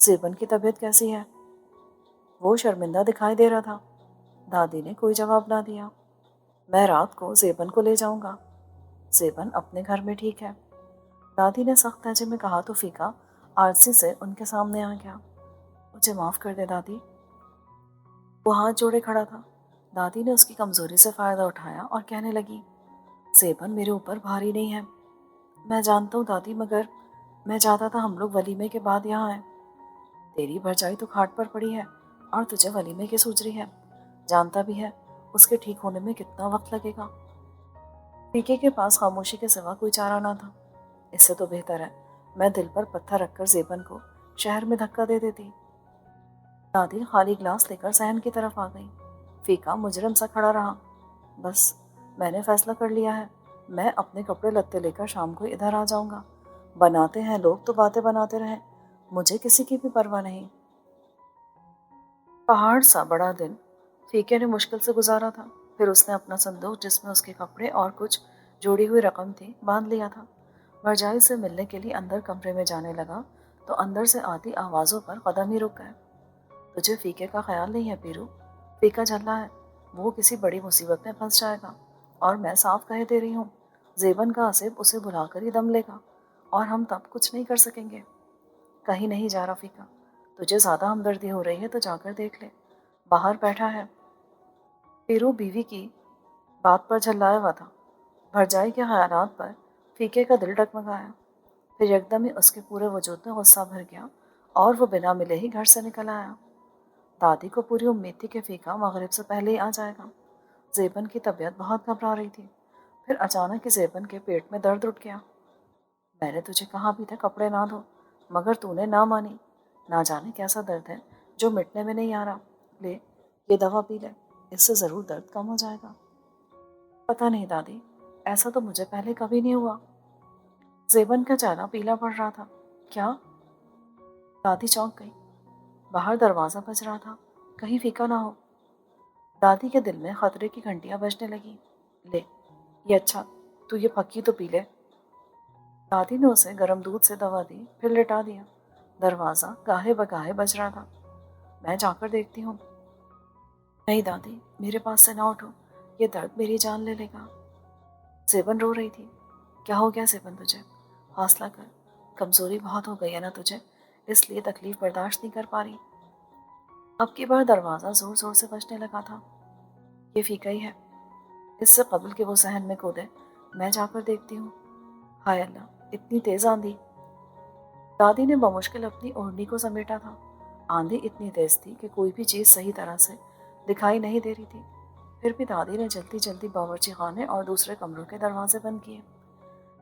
زیبن کی طبیعت کیسی ہے؟ وہ شرمندہ دکھائی دے رہا تھا۔ دادی نے کوئی جواب نہ دیا۔ میں رات کو زیبن کو لے جاؤں گا۔ زیبن اپنے گھر میں ٹھیک ہے، دادی نے سخت لہجے میں کہا تو فیکا عاجزی سے ان کے سامنے آ گیا۔ مجھے معاف کر دے دادی۔ وہ ہاتھ جوڑے کھڑا تھا۔ دادی نے اس کی کمزوری سے فائدہ اٹھایا اور کہنے لگی، زیبن میرے اوپر بھاری نہیں ہے۔ میں جانتا ہوں دادی، مگر میں چاہتا تھا ہم لوگ ولیمے کے بعد یہاں آئیں۔ تیری بھرجائی تو کھاٹ پر پڑی ہے اور تجھے ولیمے کی سوچ رہی ہے۔ جانتا بھی ہے اس کے ٹھیک ہونے میں کتنا وقت لگے گا۔ فیکے کے پاس خاموشی کے سوا کوئی چارہ نہ تھا۔ اس سے تو بہتر ہے میں دل پر پتھر رکھ کر زیبن کو شہر میں دھکا دے دیتی۔ دادی خالی گلاس لے کر صحن کی طرف آ گئی۔ فیکا مجرم سا کھڑا رہا۔ بس میں نے فیصلہ کر لیا ہے، میں اپنے کپڑے لتے لے کر شام کو ادھر آ جاؤں گا۔ بناتے ہیں لوگ تو باتیں بناتے رہیں، مجھے کسی کی بھی پرواہ نہیں۔ پہاڑ سا بڑا دن فیکے نے مشکل سے گزارا تھا۔ پھر اس نے اپنا صندوق جس میں اس کے کپڑے اور کچھ جوڑی ہوئی رقم تھی باندھ لیا تھا۔ بھرجائی سے ملنے کے لیے اندر کمرے میں جانے لگا تو اندر سے آتی آوازوں پر قدم ہی رک گئے۔ تجھے فیکے کا خیال نہیں ہے پیرو؟ فیکا جھلا ہے، وہ کسی بڑی مصیبت میں پھنس جائے گا، اور میں صاف کہہ دے رہی ہوں زیبن کا آصف اسے بلا کر ہی دم لے گا اور ہم تب کچھ نہیں کر سکیں گے۔ کہیں نہیں جا رہا فیکا، تجھے زیادہ ہمدردی ہو رہی ہے تو جا کر دیکھ لے، باہر بیٹھا ہے۔ پیرو بیوی کی بات پر جھلایا ہوا تھا۔ بھرجائی کے خیالات پر فیکے کا دل ڈگمگایا۔ پھر یکدم ہی اس کے پورے وجود میں غصہ بھر گیا اور وہ بنا ملے ہی گھر سے نکل آیا۔ دادی کو پوری امید تھی کہ فیکا مغرب سے پہلے ہی آ جائے گا۔ زیبن کی طبیعت بہت گھبرا رہی تھی۔ پھر اچانک ہی زیبن کے پیٹ میں درد اٹھ گیا۔ میں نے تجھے کہا بھی تھا کپڑے نہ دھو، مگر تو نے نہ مانی۔ نہ جانے کیسا درد ہے جو مٹنے میں نہیں آ رہا۔ لے یہ دوا پی لے، اس سے ضرور درد کم ہو جائے گا۔ پتہ نہیں دادی، ایسا تو مجھے پہلے کبھی نہیں ہوا۔ زیبن کا چہرہ پیلا پڑ رہا تھا۔ کیا؟ دادی چونک گئی۔ باہر دروازہ بج رہا تھا، کہیں فیکا نہ ہو۔ دادی کے دل میں خطرے کی گھنٹیاں بجنے لگیں۔ لے یہ اچھا، تو یہ پھکی تو پی لے۔ دادی نے اسے گرم دودھ سے دوا دی، پھر لٹا دیا۔ دروازہ گاہے بگاہے بج رہا تھا۔ میں جا کر دیکھتی ہوں۔ نہیں دادی، میرے پاس سے نہ اٹھو، یہ درد میری جان لے لے گا۔ زیبن رو رہی تھی۔ کیا ہو گیا زیبن تجھے؟ حوصلہ کر، کمزوری بہت ہو گئی ہے نا تجھے، اس لیے تکلیف برداشت نہیں کر پا رہی۔ اب کی بار دروازہ زور زور سے بجنے لگا تھا۔ یہ فیکا ہی ہے، اس سے قبل کہ وہ صحن میں کودے میں جا کر دیکھتی ہوں۔ ہائے اللہ، اتنی تیز آندھی! دادی نے بمشکل اپنی اوڑھنی کو سمیٹا تھا۔ آندھی اتنی تیز تھی کہ کوئی بھی چیز صحیح طرح سے دکھائی نہیں دے رہی تھی۔ پھر بھی دادی نے جلدی جلدی باورچی خانے اور دوسرے کمروں کے دروازے بند کیے۔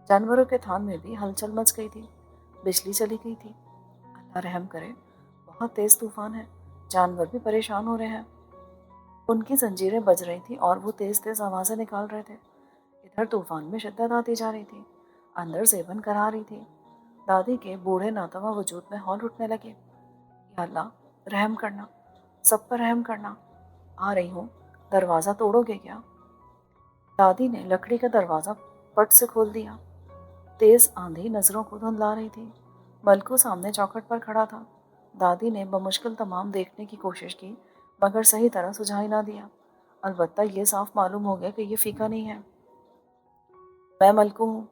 جانوروں کے تھان میں بھی ہلچل مچ گئی تھی، بجلی چلی گئی تھی۔ اللہ رحم کرے، بہت تیز طوفان ہے، جانور بھی پریشان ہو رہے ہیں۔ ان کی زنجیریں بج رہی تھیں اور وہ تیز تیز آوازیں نکال رہے تھے۔ ادھر طوفان میں شدت آتی جا رہی تھی، اندر زیبن کرا رہی تھی۔ دادی کے بوڑھے ناتواں وجود میں ہول اٹھنے لگے۔ یا اللہ رحم کرنا، سب پر رحم کرنا، آ رہی ہوں، دروازہ توڑو گے کیا؟ دادی نے لکڑی کا دروازہ پٹ سے کھول دیا۔ تیز آندھی نظروں کو دھندلا رہی تھی۔ ملکو سامنے چوکھٹ پر کھڑا تھا۔ دادی نے بمشکل تمام دیکھنے کی کوشش کی، مگر صحیح طرح سجھائی نہ دیا۔ البتہ یہ صاف معلوم ہو گیا کہ یہ فیکا نہیں ہے۔ میں ملکو ہوں۔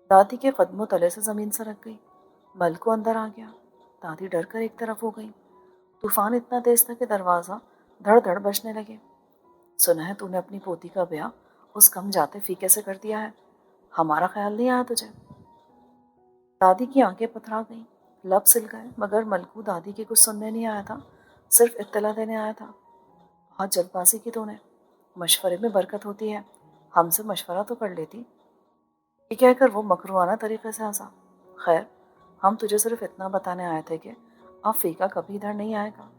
دادی کے قدموں تلے سے زمین سرک گئی۔ ملکو اندر آ گیا۔ دادی ڈر کر ایک طرف ہو گئی۔ طوفان اتنا تیز تھا کہ دروازہ دھڑ دھڑ بجنے لگے۔ سنا ہے تو نے اپنی پوتی کا بیاہ اس کم جاتے فیکے سے کر دیا ہے، ہمارا خیال نہیں آیا تجھے؟ دادی کی آنکھیں پتھرا گئیں، لب سل گئے، مگر ملکو دادی کی کچھ سننے نہیں آیا تھا، صرف اطلاع دینے آیا تھا۔ بہت جلد بازی کی تو نے، مشورے میں برکت ہوتی ہے، ہم سے مشورہ تو کر لیتی۔ یہ کہہ کر وہ مکروانہ طریقے سے ہنسا۔ خیر، ہم تجھے صرف اتنا بتانے آئے تھے کہ اب فیکا کبھی ادھر نہیں آئے گا،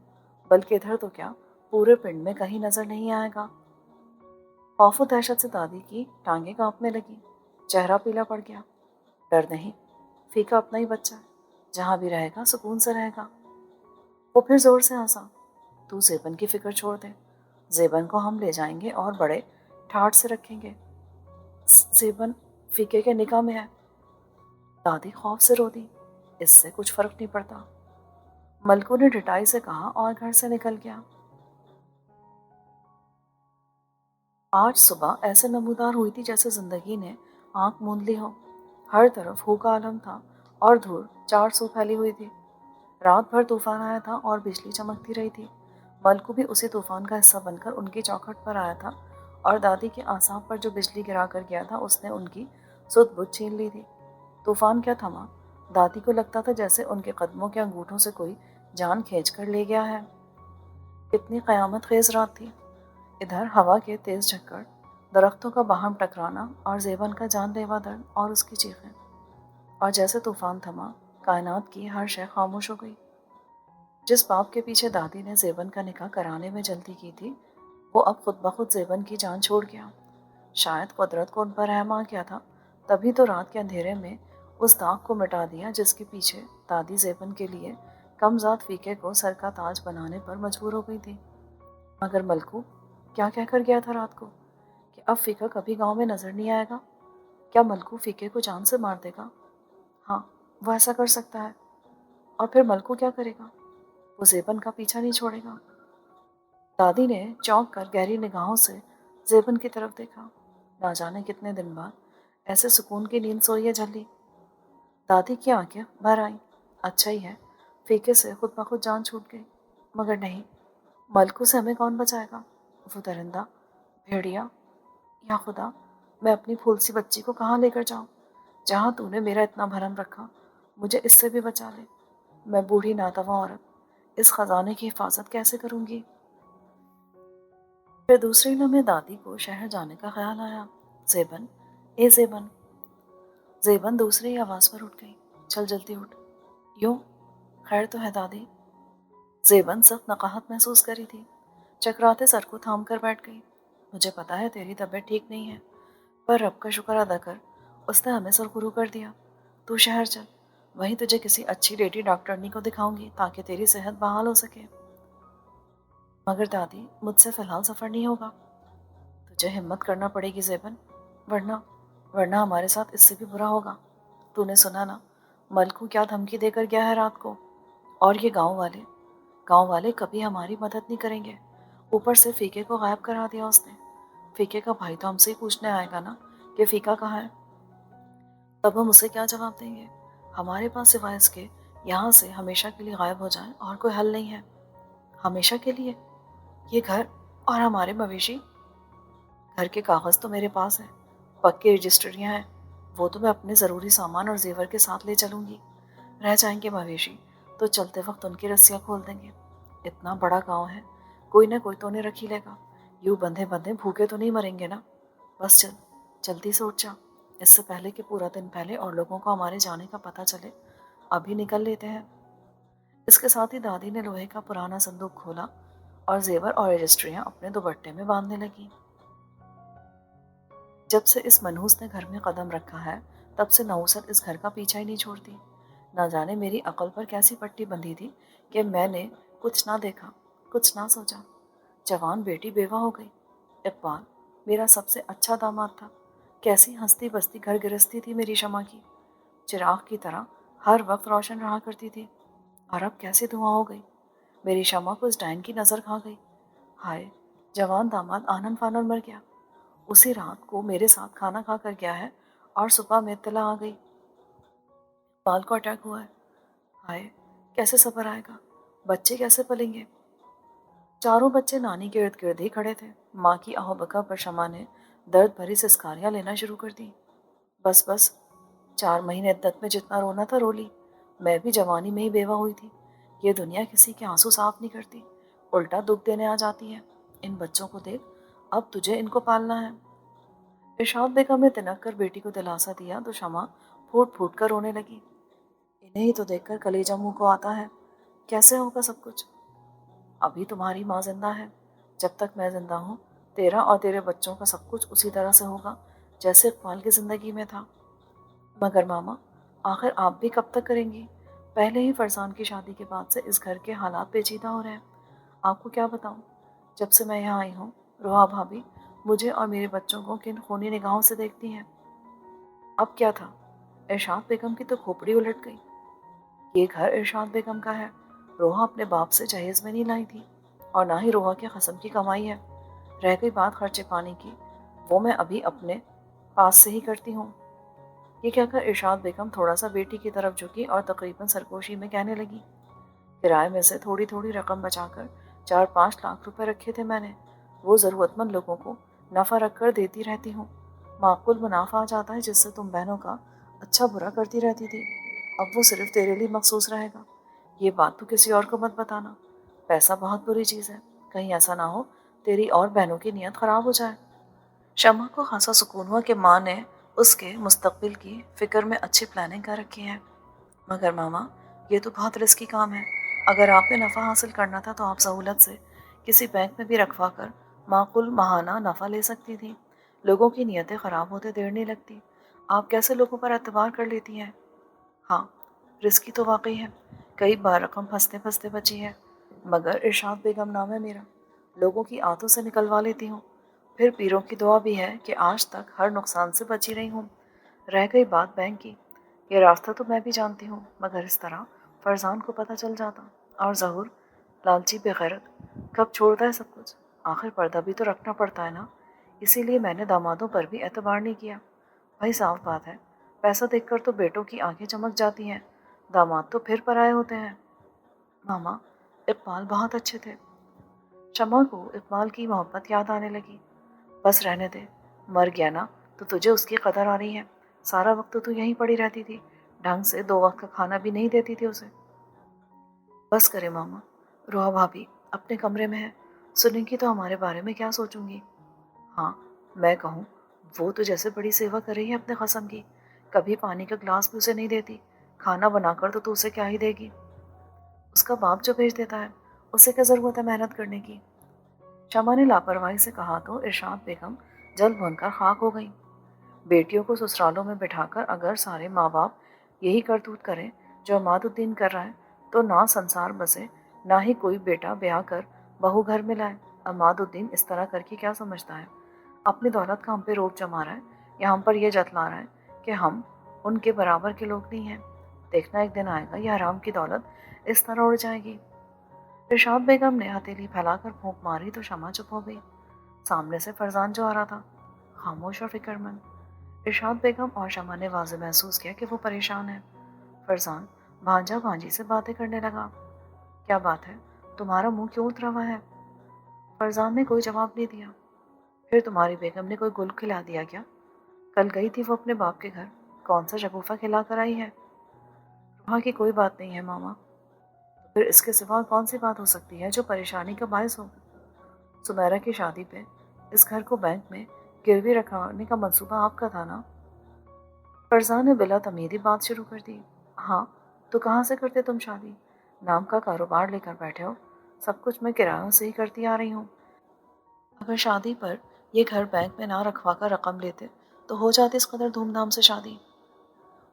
بلکہ ادھر تو کیا پورے پنڈ میں کہیں نظر نہیں آئے گا۔ خوف و دہشت سے دادی کی ٹانگیں کانپنے لگی، چہرہ پیلا پڑ گیا۔ ڈر نہیں، فیکا اپنا ہی بچہ ہے، جہاں بھی رہے گا سکون سے رہے گا۔ وہ پھر زور سے ہنسا۔ تو زیبن کی فکر چھوڑ دے، زیبن کو ہم لے جائیں گے اور بڑے ٹھاٹ سے رکھیں گے۔ زیبن فیکے کے نکاح میں ہے۔ دادی خوف سے رو دی۔ اس سے کچھ فرق نہیں پڑتا، ملکو نے ڈٹائی سے کہا اور گھر سے نکل گیا۔ آج صبح ایسے نمودار ہوئی تھی جیسے زندگی نے آنکھ موند لی ہو۔ ہر طرف ہو کا عالم تھا اور دھول 400 پھیلی ہوئی تھی۔ رات بھر طوفان آیا تھا اور بجلی چمکتی رہی تھی۔ ملکو بھی اسی طوفان کا حصہ بن کر ان کی چوکھٹ پر آیا تھا اور دادی کے اعصاب پر جو بجلی گرا کر گیا تھا اس نے ان کی سدھ بجھ چھین لی تھی۔ طوفان کیا تھما؟ دادی کو لگتا تھا جیسے ان کے قدموں کے انگوٹھوں سے کوئی جان کھینچ کر لے گیا ہے۔ کتنی قیامت خیز رات تھی۔ ادھر ہوا کے تیز جھکڑ، درختوں کا باہم ٹکرانا اور زیبن کا جان لیوا درد اور اس کی چیخیں، اور جیسے طوفان تھما کائنات کی ہر شے خاموش ہو گئی۔ جس باپ کے پیچھے دادی نے زیبن کا نکاح کرانے میں جلدی کی تھی وہ اب خود بخود زیبن کی جان چھوڑ گیا۔ شاید قدرت کو ان پر رحم آ گیا تھا، تبھی تو رات کے اندھیرے میں اس داغ کو مٹا دیا جس کے پیچھے دادی زیبن کے لیے کم ذات فیقے کو سر کا تاج بنانے پر مجبور ہو گئی تھی۔ مگر ملکو کیا کہہ کر گیا تھا رات کو کہ اب فیقہ کبھی گاؤں میں نظر نہیں آئے گا؟ کیا ملکو فیقے کو جان سے مار دے گا؟ ہاں، وہ ایسا کر سکتا ہے۔ اور پھر ملکو کیا کرے گا؟ وہ زیبن کا پیچھا نہیں چھوڑے گا۔ دادی نے چونک کر گہری نگاہوں سے زیبن کی طرف دیکھا۔ نہ جانے کتنے دن بعد ایسے سکون کی نیند سوئی ہے جھلی۔ دادی کی آنکھیں بھر آئیں۔ اچھا ہی ہے، فیقے سے خود بخود جان چھوٹ گئی۔ مگر نہیں، ملکو سے ہمیں کون بچائے گا؟ وہ درندہ، بھیڑیا، یا خدا، میں اپنی پھول سی بچی کو کہاں لے کر جاؤں؟ جہاں تو نے میرا اتنا بھرم رکھا مجھے اس سے بھی بچا لے۔ میں بوڑھی ناتواں عورت اس خزانے کی حفاظت کیسے کروں گی؟ پھر دوسرے لمحے دادی کو شہر جانے کا خیال آیا۔ زیبن، اے زیبن۔ زیبن دوسرے ہی آواز پر اٹھ گئی۔ چل جلدی اٹھ۔ یوں؟ خیر تو ہے دادی؟ زیبن سخت نقاہت محسوس کری تھی۔ چکراتے سر کو تھام کر بیٹھ گئی۔ مجھے پتا ہے تیری طبیعت ٹھیک نہیں ہے، پر رب کا شکر ادا کر، اس نے ہمیں سرخرو کر دیا۔ تو شہر چل، وہیں تجھے کسی اچھی لیڈی ڈاکٹرنی کو دکھاؤں گی تاکہ تیری صحت بحال ہو سکے۔ مگر دادی، مجھ سے فی الحال سفر نہیں ہوگا۔ تجھے ہمت کرنا پڑے گی زیبن، ورنہ ہمارے ساتھ اس سے بھی برا ہوگا۔ تو نے سنا نا ملکو کیا دھمکی دے کر گیا ہے رات کو؟ اور یہ گاؤں والے کبھی ہماری مدد نہیں کریں گے۔ اوپر سے فیقے کو غائب کرا دیا اس نے۔ فیقے کا بھائی تو ہم سے ہی پوچھنے آئے گا نا کہ فیقہ کہاں ہے؟ تب ہم اسے کیا جواب دیں گے؟ ہمارے پاس سوائے اس کے یہاں سے ہمیشہ کے لیے غائب ہو جائیں اور کوئی حل نہیں ہے۔ ہمیشہ کے لیے؟ یہ گھر اور ہمارے مویشی؟ گھر کے کاغذ تو میرے پاس ہیں، پکی رجسٹریاں ہیں، وہ تو میں اپنے ضروری سامان اور زیور کے ساتھ لے چلوں گی۔ رہ جائیں گے مویشی تو چلتے وقت ان کی رسیاں کھول دیں گے۔ اتنا بڑا گاؤں ہے، کوئی نہ کوئی تو انہیں رکھ ہی لے گا۔ یوں بندھے بندھے بھوکے تو نہیں مریں گے نا؟ بس چل، جلدی سے اٹھ جا، اس سے پہلے کہ پورا دن پہلے اور لوگوں کو ہمارے جانے کا پتہ چلے۔ ابھی نکل لیتے ہیں۔ اس کے ساتھ ہی دادی نے لوہے کا پرانا صندوق کھولا اور زیور اور رجسٹریاں اپنے دوپٹے میں باندھنے لگی۔ جب سے اس منحوس نے گھر میں قدم رکھا ہے تب سے نحوست اس گھر کا پیچھا ہی نہیں چھوڑتی۔ نہ جانے میری عقل پر کیسی پٹی بندھی تھی کہ میں نے کچھ نہ دیکھا، کچھ نہ سوچا۔ جوان بیٹی بیوہ ہو گئی۔ اقبال میرا سب سے اچھا داماد تھا۔ کیسی ہنستی بستی گھر گرہستی تھی میری شمع کی، چراغ کی طرح ہر وقت روشن رہا کرتی تھی، اور اب کیسی دھواں ہو گئی۔ میری شمع کو اس ڈائن کی نظر کھا گئی۔ ہائے، جوان داماد آنن فانن مر گیا۔ اسی رات کو میرے ساتھ کھانا کھا کر گیا ہے اور صبح میں اطلاع آ گئی اقبال کو اٹیک ہوا ہے۔ ہائے، کیسے صبر آئے گا؟ بچے کیسے پلیں گے؟ چاروں بچے نانی کے ارد گرد ہی کھڑے تھے۔ ماں کی آہو بکا پر شمع نے درد بھری سسکاریاں لینا شروع کر دی۔ بس بس، 4 مہینے عدت میں جتنا رونا تھا رو لی۔ میں بھی جوانی میں ہی بیوہ ہوئی تھی۔ یہ دنیا کسی کے آنسو صاف نہیں کرتی، الٹا دکھ دینے آ جاتی ہے۔ ان بچوں کو دیکھ، اب تجھے ان کو پالنا ہے۔ ارشاد بیگم نے تنک کر بیٹی کو دلاسا دیا تو شمع پھوٹ پھوٹ کر رونے لگی۔ انہیں ہی تو دیکھ کر کلیجہ منہ کو آتا ہے۔ کیسے ہوگا سب کچھ؟ ابھی تمہاری ماں زندہ ہے، جب تک میں زندہ ہوں تیرا اور تیرے بچوں کا سب کچھ اسی طرح سے ہوگا جیسے اقبال کی زندگی میں تھا۔ مگر ماما، آخر آپ بھی کب تک کریں گی؟ پہلے ہی فرزان کی شادی کے بعد سے اس گھر کے حالات پیچیدہ ہو رہے ہیں۔ آپ کو کیا بتاؤں، جب سے میں یہاں آئی ہوں روحا بھابھی مجھے اور میرے بچوں کو کن خونی نگاہوں سے دیکھتی ہیں۔ اب کیا تھا؟ ارشاد بیگم کی تو کھوپڑی الٹ گئی۔ یہ گھر ارشاد بیگم کا ہے روحا اپنے باپ سے جہیز میں نہیں لائی تھی اور نہ ہی روحا کے قسم کی کمائی ہے۔ رہ گئی بات خرچے پانی کی، وہ میں ابھی اپنے پاس سے ہی کرتی ہوں۔ یہ کہہ کر ارشاد بیگم تھوڑا سا بیٹی کی طرف جھکی اور تقریباً سرگوشی میں کہنے لگی، کرائے میں سے تھوڑی تھوڑی رقم بچا کر 4-5 لاکھ روپے رکھے تھے میں نے، وہ ضرورت مند لوگوں کو نفع رکھ کر دیتی رہتی ہوں۔ معقول منافع آ جاتا ہے جس سے تم بہنوں کا اچھا برا کرتی رہتی تھی، اب وہ صرف تیرے لیے مخصوص رہے گا۔ یہ بات تو کسی اور کو مت بتانا، پیسہ بہت بری چیز ہے، کہیں ایسا نہ ہو تیری اور بہنوں کی نیت خراب ہو جائے۔ شمع کو خاصا سکون ہوا کہ ماں نے اس کے مستقبل کی فکر میں اچھی پلاننگ کر رکھی ہے۔ مگر ماما، یہ تو بہت رسکی کام ہے، اگر آپ نے نفع حاصل کرنا تھا تو آپ سہولت سے کسی بینک میں بھی رکھوا کر معقول ماہانہ نفع لے سکتی تھی۔ لوگوں کی نیتیں خراب ہوتے دیر نہیں لگتی، آپ کیسے لوگوں پر اعتبار کر لیتی ہیں؟ ہاں، رسکی تو واقعی ہے، کئی بار رقم پھنستے پھنستے بچی ہے، مگر ارشاد بیگم نام ہے میرا، لوگوں کی آنتوں سے نکلوا لیتی ہوں۔ پھر پیروں کی دعا بھی ہے کہ آج تک ہر نقصان سے بچی رہی ہوں۔ رہ گئی بات بینک کی، یہ راستہ تو میں بھی جانتی ہوں، مگر اس طرح فرزان کو پتہ چل جاتا، اور ظہور لالچی بغیرت کب چھوڑتا ہے سب کچھ، آخر پردہ بھی تو رکھنا پڑتا ہے نا، اسی لیے میں نے دامادوں پر بھی اعتبار نہیں کیا۔ بھائی صاف بات ہے، پیسہ دیکھ کر تو بیٹوں کی آنکھیں چمک جاتی ہیں، داماد تو پھر پرائے ہوتے ہیں۔ ماما، اقبال بہت اچھے تھے۔ شمع کو اقبال کی محبت یاد آنے لگی۔ بس رہنے دے، مر گیا نا تو تجھے اس کی قدر آ رہی ہے، سارا وقت تو یہیں پڑی رہتی تھی، ڈھنگ سے 2 وقت کا کھانا بھی نہیں دیتی تھی اسے۔ بس کرے ماما، روحا بھابھی اپنے کمرے میں ہے، سنیں گی تو ہمارے بارے میں کیا سوچوں گی؟ ہاں، میں کہوں وہ تو جیسے بڑی سیوا کر رہی ہے اپنے قسم کی، کبھی پانی کا گلاس بھی اسے نہیں دیتی، کھانا بنا کر تو اسے کیا ہی دے گی، اس کا باپ جو بھیج دیتا ہے، اسے کیا ضرورت ہے محنت کرنے کی؟ شمع نے لاپرواہی سے کہا تو ارشاد بیگم جل بھن کر خاک ہو گئی۔ بیٹیوں کو سسرالوں میں بٹھا کر اگر سارے ماں باپ یہی کرتوت کریں جو عماد الدین کر رہا ہے تو نہ سنسار بسے، نہ ہی کوئی بیٹا بیاہ کر بہو گھر میں لائے۔ عماد الدین اس طرح کر کے کیا سمجھتا ہے؟ اپنی دولت کا ہم پہ روپ جما رہا ہے یا ہم پر یہ جتلا رہا ہے کہ ہم ان کے برابر کے لوگ نہیں ہیں؟ دیکھنا ایک دن آئے گا یہ حرام کی دولت اس طرح اڑ جائے گی۔ ارشاد بیگم نے ہتھیلی پھیلا کر پھونک ماری تو شمع چپ ہو گئی۔ سامنے سے فرزان جو آ رہا تھا، خاموش اور فکر مند۔ ارشاد بیگم اور شمع نے واضح محسوس کیا کہ وہ پریشان ہے۔ فرزان بھانجا بھانجی سے باتیں کرنے لگا۔ کیا بات ہے، تمہارا منہ کیوں اترا ہوا ہے؟ فرزان نے کوئی جواب نہیں دیا۔ پھر تمہاری بیگم نے کوئی گل کھلا دیا کیا؟ کل گئی تھی وہ اپنے باپ کے گھر، کون سا شگوفہ کھلا کر آئی ہے؟ وہاں کی کوئی بات نہیں ہے ماما، پھر اس کے سوا کون سی بات ہو سکتی ہے جو پریشانی کا باعث ہو؟ سمیرہ کی شادی پہ اس گھر کو بینک میں گروی رکھوانے کا منصوبہ آپ کا تھا نا؟ فرزان نے بلا تمیدی بات شروع کر دی۔ ہاں، تو کہاں سے کرتے تم شادی؟ نام کا کاروبار لے کر بیٹھے ہو، سب کچھ میں کرایوں سے ہی کرتی آ رہی ہوں۔ اگر شادی پر یہ گھر بینک میں نہ رکھوا کر رقم لیتے تو ہو جاتی اس قدر دھوم دھام سے شادی۔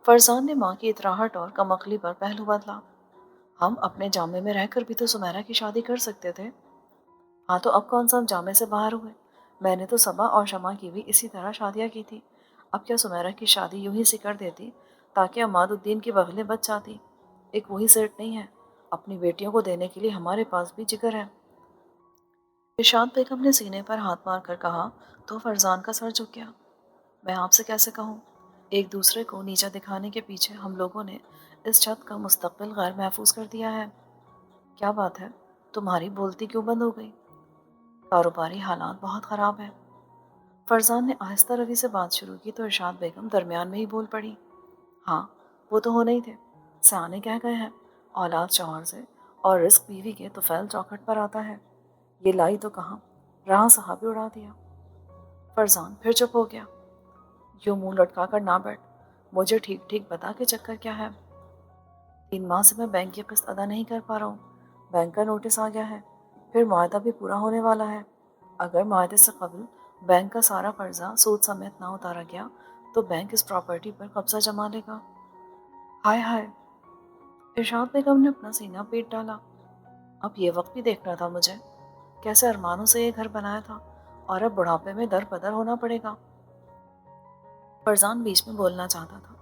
فرزان نے ماں کی اطراحٹ اور کمقلی پر پہلو بدلا۔ ہم اپنے جامے میں رہ کر بھی تو سمیرہ کی شادی کر سکتے تھے۔ ہاں، تو اب کون سا ہم جامے سے باہر ہوئے؟ میں نے تو صبا اور شمع کی بھی اسی طرح شادیاں کی تھی، اب کیا سمیرہ کی شادی یوں ہی سے کر دیتی تاکہ عماد الدین کی بغلیں بچ جاتی؟ ایک وہی سیٹ نہیں ہے، اپنی بیٹیوں کو دینے کے لیے ہمارے پاس بھی جگر ہے۔ ارشاد بیگم نے سینے پر ہاتھ مار کر کہا تو فرزان کا سر جھک گیا۔ میں آپ سے کیسے کہوں؟ ایک دوسرے کو نیچا دکھانے کے پیچھے ہم لوگوں نے اس چھت کا مستقبل غیر محفوظ کر دیا ہے۔ کیا بات ہے، تمہاری بولتی کیوں بند ہو گئی؟ کاروباری حالات بہت خراب ہیں۔ فرزان نے آہستہ روی سے بات شروع کی تو ارشاد بیگم درمیان میں ہی بول پڑی۔ ہاں، وہ تو ہونے ہی تھے، سیانے کہہ گئے ہیں، اولاد شوہر سے اور رزق بیوی کے طفیل چوکھٹ پر آتا ہے۔ یہ لائی تو کہاں، راہ صحابی اڑا دیا۔ فرزان پھر چپ ہو گیا۔ یوں منہ لٹکا کر نہ بیٹھ، مجھے ٹھیک ٹھیک بتا کہ چکر کیا ہے۔ 3 ماہ سے میں بینک کی قسط ادا نہیں کر پا رہا ہوں، بینک کا نوٹس آ گیا ہے، پھر معاہدہ بھی پورا ہونے والا ہے، اگر معاہدے سے قبل بینک کا سارا قرضہ سود سمیت نہ اتارا گیا تو بینک اس پراپرٹی پر قبضہ جما لے گا۔ ہائے ہائے! ارشاد بیگم نے اپنا سینہ پیٹ ڈالا۔ اب یہ وقت بھی دیکھنا تھا مجھے، کیسے ارمانوں سے یہ گھر بنایا تھا اور اب بڑھاپے میں در بدر ہونا پڑے گا۔ فرزان بیچ میں بولنا چاہتا تھا،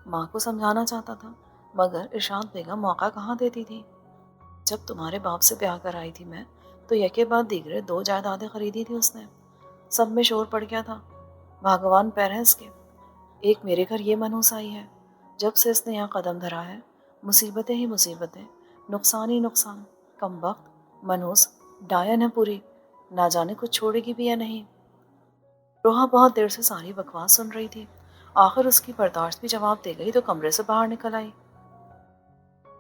ماں کو سمجھانا چاہتا تھا، مگر ارشاد بیگم موقع کہاں دیتی تھی۔ جب تمہارے باپ سے بیاہ کر آئی تھی میں تو یکے بعد دیگرے 2 جائیدادیں خریدی تھی اس نے۔ سب میں شور پڑ گیا تھا، بھگوان پیر ہیں اس کے۔ ایک میرے گھر یہ منحوس آئی ہے، جب سے اس نے یہاں قدم دھرا ہے مصیبتیں ہی مصیبتیں، نقصان ہی نقصان، کم وقت، منحوس، ڈائن ہے پوری، نہ جانے کچھ چھوڑے گی بھی یا نہیں۔ روحا بہت دیر سے ساری بکواس سن رہی تھی، آخر اس کی برداشت بھی جواب دے گئی تو کمرے سے باہر نکل آئی۔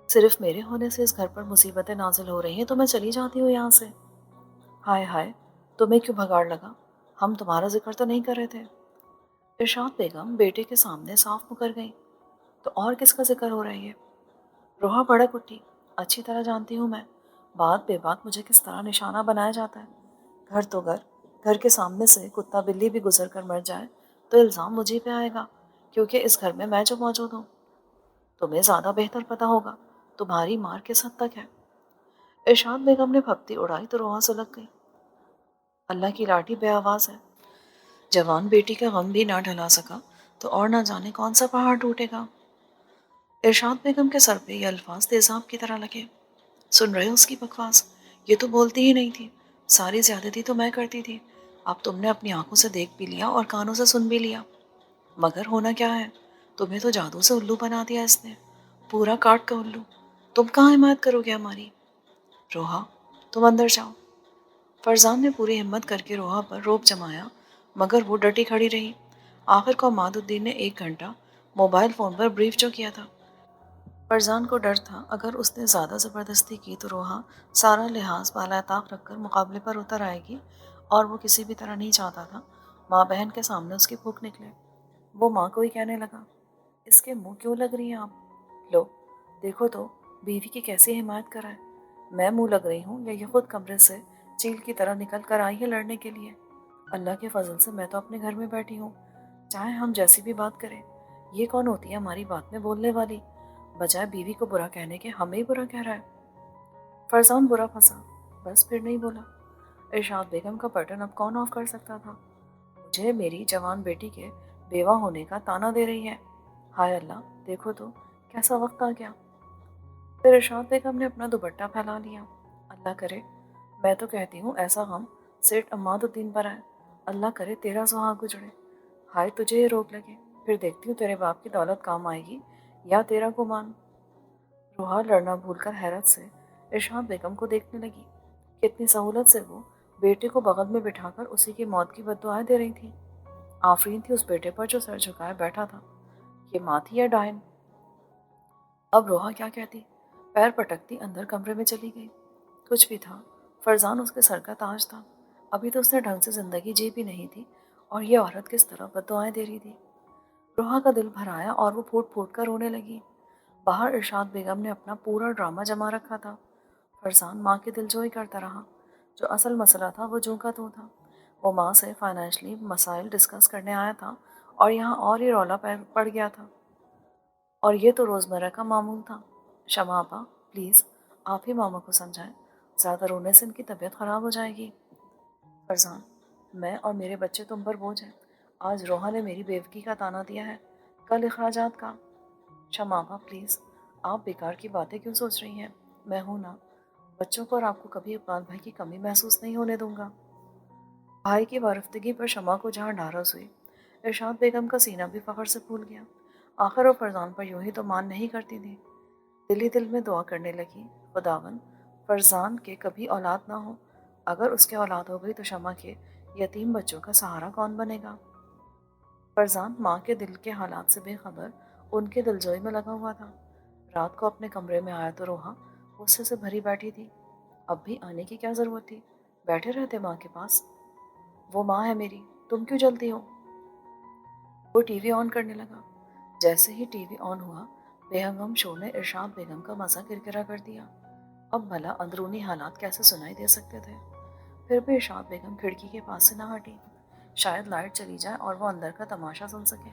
صرف میرے ہونے سے اس گھر پر مصیبتیں نازل ہو رہی ہیں تو میں چلی جاتی ہوں یہاں سے۔ ہائے ہائے، تمہیں کیوں بھگاڑ لگا؟ ہم تمہارا ذکر تو نہیں کر رہے تھے۔ ارشاد بیگم بیٹے کے سامنے صاف مکر گئی، تو اور کس کا ذکر ہو رہی ہے؟ روحا بھڑک اٹھی، اچھی طرح جانتی ہوں میں، بات بے بات مجھے کس طرح نشانہ بنایا جاتا ہے۔ گھر تو گھر، گھر کے سامنے سے کتا بلی بھی گزر کر مر جائے تو الزام مجھے پہ آئے گا، کیونکہ اس گھر میں جو موجود ہوں۔ تمہیں زیادہ بہتر پتا ہوگا تمہاری مار کس حد تک ہے۔ ارشاد بیگم نے پھپتی اڑائی تو روحا سلگ گئی۔ اللہ کی لاٹھی بے آواز ہے، جوان بیٹی کا غم بھی نہ ڈھلا سکا تو اور نہ جانے کون سا پہاڑ ٹوٹے گا۔ ارشاد بیگم کے سر پہ یہ الفاظ تیزاب کی طرح لگے۔ سن رہے ہو اس کی بکواس؟ یہ تو بولتی ہی نہیں تھی، ساری زیادتی تو میں کرتی تھی، اب تم نے اپنی آنکھوں سے دیکھ بھی لیا اور کانوں سے سن بھی لیا۔ مگر ہونا کیا ہے، تمہیں تو جادو سے الو بنا دیا اس نے، پورا کاٹ کا الو۔ تم کہاں حمایت کرو گے ہماری؟ روحا، تم اندر جاؤ۔ فرزان نے پوری ہمت کر کے روحا پر روب جمایا، مگر وہ ڈٹی کھڑی رہی۔ آخر کو عماد الدین نے 1 گھنٹہ موبائل فون پر بریف جو کیا تھا۔ فرزان کو ڈر تھا اگر اس نے زیادہ زبردستی کی تو روحا سارا لحاظ بالائے طاق رکھ کر مقابلے پر اتر آئے گی، اور وہ کسی بھی طرح نہیں چاہتا تھا ماں بہن کے سامنے اس کی پھوک نکلے۔ وہ ماں کو ہی کہنے لگا، اس کے منہ کیوں لگ رہی ہیں آپ؟ لو دیکھو تو بیوی کی کیسی حمایت کرائے۔ میں منہ لگ رہی ہوں یا یہ خود کمرے سے چیل کی طرح نکل کر آئی ہے لڑنے کے لیے؟ اللہ کے فضل سے میں تو اپنے گھر میں بیٹھی ہوں، چاہے ہم جیسی بھی بات کریں۔ یہ کون ہوتی ہے ہماری بات میں بولنے والی؟ بجائے بیوی کو برا کہنے کے ہمیں ہی برا کہہ رہا ہے۔ فرزان برا پھنسا، بس پھر نہیں بولا۔ ارشاد بیگم کا بٹن اب کون آف کر سکتا تھا؟ مجھے میری جوان بیٹی کے بیوہ ہونے کا تانا دے رہی ہے۔ ہائے اللہ، دیکھو تو کیسا وقت آ گیا۔ پھر ارشاد بیگم نے اپنا دوپٹہ پھیلا لیا۔ اللہ کرے، میں تو کہتی ہوں ایسا غم سیٹھ عماد الدین پر آئے، اللہ کرے تیرا سہاگ اجڑے۔ ہائے تجھے یہ روک لگے، پھر دیکھتی ہوں تیرے باپ کی دولت کام آئے گی یا تیرا گمان۔ روحا لڑنا بھول کر حیرت سے ارشاد بیگم کو دیکھنے لگی۔ کتنی سہولت سے وہ بیٹے کو بغل میں بٹھا کر اسی کی موت کی بددعائیں دے رہی تھی۔ آفرین تھی اس بیٹے پر جو سر جھکائے بیٹھا تھا۔ یہ ماں تھی یا ڈائن؟ اب روحا کیا کہتی؟ پیر پٹکتی اندر کمرے میں چلی گئی۔ کچھ بھی تھا، فرزان اس کے سر کا تاج تھا، ابھی تو اس نے ڈھنگ سے زندگی جی بھی نہیں تھی، اور یہ عورت کس طرح بددعائیں دے رہی تھی۔ روحا کا دل بھر آیا اور وہ پھوٹ پھوٹ کر رونے لگی۔ باہر ارشاد بیگم نے اپنا پورا ڈرامہ جما رکھا تھا۔ فرزان ماں کی دلجوئی کرتا رہا، جو اصل مسئلہ تھا وہ جوں کا توں تھا۔ وہ ماں سے فائنینشلی مسائل ڈسکس کرنے آیا تھا اور یہاں اور ہی رولا پڑ گیا تھا، اور یہ تو روزمرہ کا معمول تھا۔ شمع آپا پلیز آپ ہی ماما کو سمجھائیں، زیادہ رونے سے ان کی طبیعت خراب ہو جائے گی۔ فرزان، میں اور میرے بچے تم پر بوجھ ہیں، آج روحا نے میری بیوگی کا تانا دیا ہے، کل اخراجات کا۔ شمع آپا پلیز آپ بیکار کی باتیں کیوں سوچ رہی ہیں؟ میں ہوں نا، بچوں کو اور آپ کو کبھی اقبال بھائی کی کمی محسوس نہیں ہونے دوں گا۔ بھائی کی وارفتگی پر شمع کو جہاں ڈھارس ہوئی، ارشاد بیگم کا سینہ بھی فخر سے پھول گیا۔ آخر وہ فرزان پر یوں ہی تو مان نہیں کرتی تھی۔ دل ہی دل میں دعا کرنے لگی، خداوند فرزان کے کبھی اولاد نہ ہو، اگر اس کے اولاد ہو گئی تو شمع کے یتیم بچوں کا سہارا کون بنے گا؟ فرزان ماں کے دل کے حالات سے بے خبر ان کے دلجوئی میں لگا ہوا تھا۔ رات کو اپنے کمرے میں آیا تو روحا غصے سے بھری بیٹھی تھی۔ اب بھی آنے کی کیا ضرورت تھی، بیٹھے رہتے ماں کے پاس۔ وہ ماں ہے میری، تم کیوں جلتی ہو؟ وہ ٹی وی آن کرنے لگا۔ جیسے ہی ٹی وی آن ہوا، بے ہنگم شور نے ارشاد بیگم کا مزہ کرکرا کر دیا۔ اب بھلا اندرونی حالات کیسے سنائی دے سکتے تھے؟ پھر بھی ارشاد بیگم کھڑکی کے پاس سے نہ ہٹی، شاید لائٹ چلی جائے اور وہ اندر کا تماشا سن سکے۔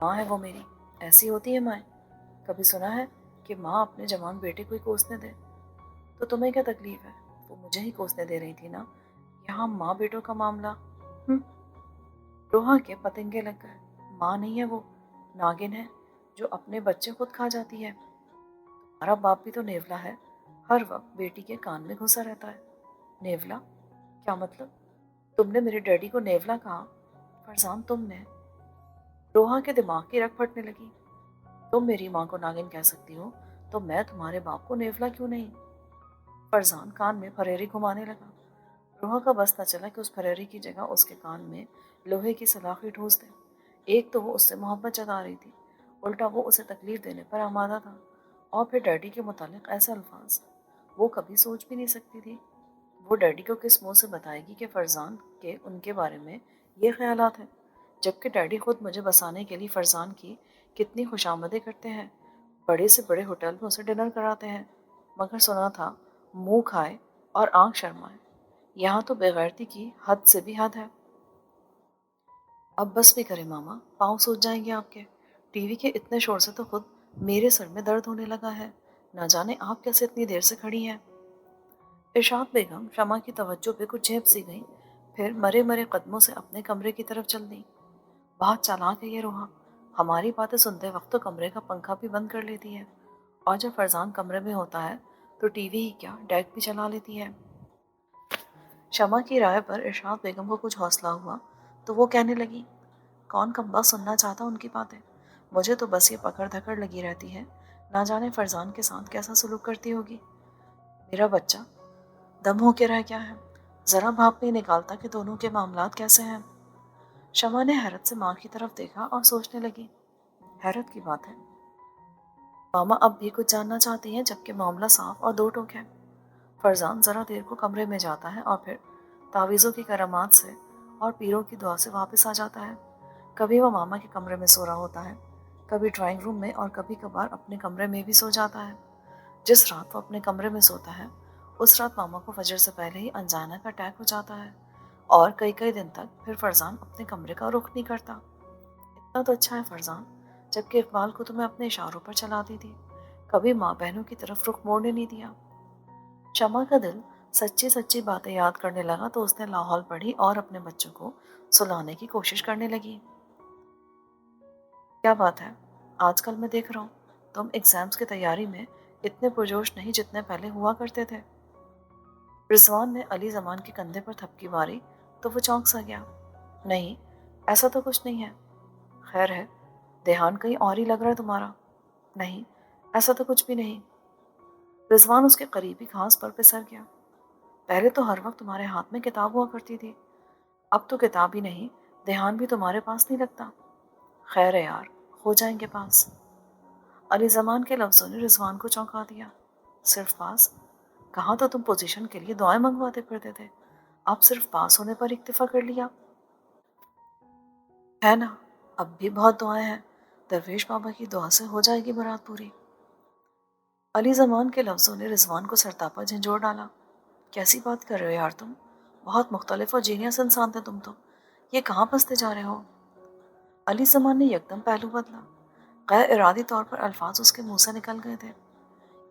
ماں ہے وہ میری، ایسی ہوتی ہے مائیں؟ کبھی سنا ہے کہ ماں اپنے جوان بیٹے کو ہی کوسنے دے؟ تو تمہیں کیا تکلیف ہے؟ وہ مجھے ہی کوسنے دے رہی تھی نا، یہاں ماں بیٹوں کا معاملہ۔ روحا کے پتنگے لگ گئے۔ ماں نہیں ہے وہ، ناگن ہے جو اپنے بچے خود کھا جاتی ہے۔ تمہارا باپ بھی تو نیولا ہے، ہر وقت بیٹی کے کان میں گھسا رہتا ہے۔ نیولا؟ کیا مطلب؟ تم نے میرے ڈیڈی کو نیولا کہا؟ فرزان تم نے؟ روحا کے دماغ کی رگ پھٹنے لگی۔ تم میری ماں کو ناگن کہہ سکتی ہو تو میں تمہارے باپ کو نیولا کیوں نہیں؟ فرزان کان میں پھریری گھمانے لگا۔ روحا کا بس نہ چلا کہ اس پھریری کی جگہ اس کے کان میں لوہے کی سلاخی ٹھوس دے۔ ایک تو وہ اس سے محبت جتا رہی تھی، الٹا وہ اسے تکلیف دینے پر آمادہ تھا، اور پھر ڈیڈی کے متعلق ایسے الفاظ وہ کبھی سوچ بھی نہیں سکتی تھی۔ وہ ڈیڈی کو کس منہ سے بتائے گی کہ فرزان کے ان کے بارے میں یہ خیالات ہیں، جبکہ ڈیڈی خود مجھے بسانے کے لیے فرزان کی کتنی خوشامدیں کرتے ہیں، بڑے سے بڑے ہوٹل میں اسے ڈنر کراتے ہیں، مگر سنا تھا منہ کھائے اور آنکھ شرمائے۔ یہاں تو بےغیرتی کی حد سے بھی حد ہے۔ اب بس بھی کرے ماما، پاؤں سوج جائیں گے آپ کے۔ ٹی وی کے اتنے شور سے تو خود میرے سر میں درد ہونے لگا ہے، نہ جانے آپ کیسے اتنی دیر سے کھڑی ہیں۔ ارشاد بیگم شمع کی توجہ پہ کچھ جھیپ سی گئی، پھر مرے مرے قدموں سے اپنے کمرے کی طرف چل دی۔ بہت چالاک ہے یہ روحا، ہماری باتیں سنتے وقت تو کمرے کا پنکھا بھی بند کر لیتی ہے، اور جب فرزان کمرے میں ہوتا ہے تو ٹی وی ہی کیا ڈیک بھی چلا لیتی ہے۔ شمع کی رائے پر ارشاد بیگم کو کچھ حوصلہ ہوا تو وہ کہنے لگی، کون کمبا سننا چاہتا ان کی باتیں؟ مجھے تو بس یہ پکڑ دھکڑ لگی رہتی ہے، نہ جانے فرزان کے ساتھ کیسا سلوک کرتی ہوگی۔ میرا بچہ دم ہو کے رہ گیا ہے، ذرا بھاپ نہیں نکالتا کہ دونوں کے معاملات کیسے ہیں۔ شمع نے حیرت سے ماں کی طرف دیکھا اور سوچنے لگی، حیرت کی بات ہے، ماما اب بھی کچھ جاننا چاہتی ہیں جبکہ معاملہ صاف اور دو ٹوک ہے۔ فرزان ذرا دیر کو کمرے میں جاتا ہے اور پھر تعویذوں کی کرامات سے اور پیروں کی دعا سے واپس آ جاتا ہے۔ کبھی وہ ماما کے کمرے میں سو رہا ہوتا ہے، کبھی ڈرائنگ روم میں، اور کبھی کبھار اپنے کمرے میں بھی سو جاتا ہے۔ جس رات وہ اپنے کمرے میں سوتا ہے اس رات ماما کو فجر سے پہلے ہی انجائنا کا اٹیک ہو جاتا ہے، اور کئی کئی دن تک پھر فرزان اپنے کمرے کا رخ نہیں کرتا۔ اتنا تو اچھا ہے فرزان، جبکہ اقبال کو تو میں اپنے اشاروں پر چلاتی تھی، کبھی ماں بہنوں کی طرف رخ موڑنے نہیں دیا۔ شمع کا دل سچی سچی باتیں یاد کرنے لگا تو اس نے لاہور پڑھی اور اپنے بچوں کو سلانے کی کوشش کرنے لگی۔ کیا بات ہے، آج کل میں دیکھ رہا ہوں تم ایگزامز کی تیاری میں اتنے پرجوش نہیں جتنے پہلے ہوا کرتے تھے۔ رضوان نے علی زمان کے کندھے پر تھپکی ماری تو وہ چونک سا گیا۔ نہیں، ایسا تو کچھ نہیں ہے۔ خیر ہے، دھیان کہیں اور ہی لگ رہا ہے تمہارا۔ نہیں، ایسا تو کچھ بھی نہیں۔ رضوان اس کے قریبی گھاس پر پسر گیا۔ پہلے تو ہر وقت تمہارے ہاتھ میں کتاب ہوا کرتی تھی، اب تو کتاب ہی نہیں، دھیان بھی تمہارے پاس نہیں لگتا۔ خیر ہے یار، ہو جائیں گے پاس۔ علی زمان کے لفظوں نے رضوان کو چونکا دیا۔ صرف پاس؟ کہاں تو تم پوزیشن کے لیے دعائیں منگواتے پھرتے تھے، اب صرف پاس ہونے پر اکتفا کر لیا ہے نا؟ اب بھی بہت دعائیں ہیں، درویش بابا کی دعا سے ہو جائے گی مراد پوری۔ علی زمان کے لفظوں نے رضوان کو سرتاپا جھنجھوڑ ڈالا۔ کیسی بات کر رہے ہو یار تم، بہت مختلف اور جینیس انسان تھے تم تو، یہ کہاں پھنستے جا رہے ہو؟ علی زمان نے یکدم پہلو بدلا، غیر ارادی طور پر الفاظ اس کے منہ سے نکل گئے تھے۔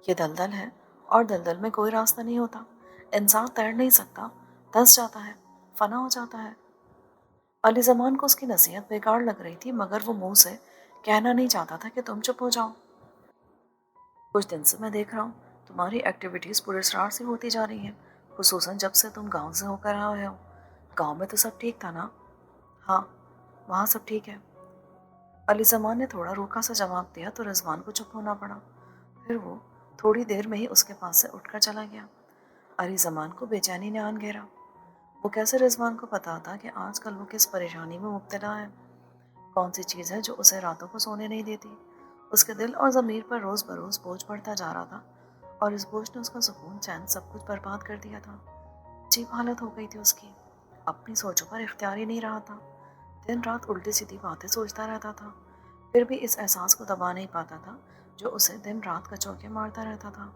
یہ دلدل ہے، اور دلدل میں کوئی راستہ نہیں ہوتا، انسان تیر نہیں سکتا، دھنس جاتا ہے، فنا ہو جاتا ہے۔ علی زمان کو اس کی نصیحت بیکار لگ رہی تھی، مگر وہ منہ سے کہنا نہیں چاہتا تھا کہ تم چپ ہو جاؤ۔ کچھ دن سے میں دیکھ رہا ہوں تمہاری ایکٹیویٹیز پورے اسرار سے ہوتی جا رہی ہیں، خصوصاً جب سے تم گاؤں سے ہو کر آئے ہو۔ گاؤں میں تو سب ٹھیک تھا نا؟ ہاں، وہاں سب ٹھیک ہے۔ علی زمان نے تھوڑا روکھا سا جواب دیا تو رضوان کو چپ ہونا پڑا، پھر وہ تھوڑی دیر میں ہی اس کے پاس سے اٹھ کر چلا گیا۔ علی زمان کو بے چینی نے آن گھیرا۔ وہ کیسے رضوان کو پتا تھا کہ آج کل وہ کس پریشانی میں مبتلا ہے؟ کون سی چیز ہے جو اسے راتوں کو سونے نہیں دیتی؟ اس کے دل اور ضمیر پر روز بروز بوجھ بڑھتا جا رہا تھا، اور اس بوجھ نے اس کا سکون چین سب کچھ برباد کر دیا تھا۔ عجیب حالت ہو گئی تھی اس کی، اپنی سوچوں پر اختیار ہی نہیں رہا تھا، دن رات الٹی سیدھی باتیں سوچتا رہتا تھا، پھر بھی اس احساس کو دبا نہیں پاتا تھا جو اسے دن رات کا چوکے مارتا رہتا تھا،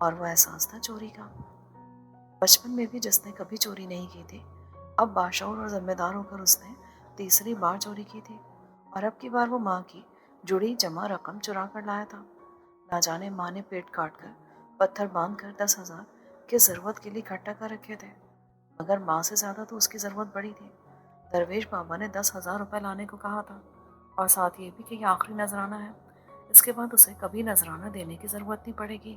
اور وہ احساس تھا چوری کا۔ بچپن میں بھی جس نے کبھی چوری نہیں کی تھی، اب باشعور اور ذمہ دار ہو کر اس نے تیسری بار چوری کی تھی، اور اب کی بار وہ ماں کی جڑی جمع رقم چرا کر لایا تھا۔ نہ جانے ماں نے پیٹ کاٹ کر پتھر باندھ کر 10,000 کی ضرورت کے لیے اکٹھا کر رکھے تھے، مگر ماں سے زیادہ تو اس کی ضرورت بڑی تھی۔ درویش بابا نے 10,000 روپے لانے کو کہا تھا، اور ساتھ یہ بھی کہ یہ آخری نذرانہ ہے، اس کے بعد اسے کبھی نذرانہ دینے کی ضرورت نہیں پڑے گی،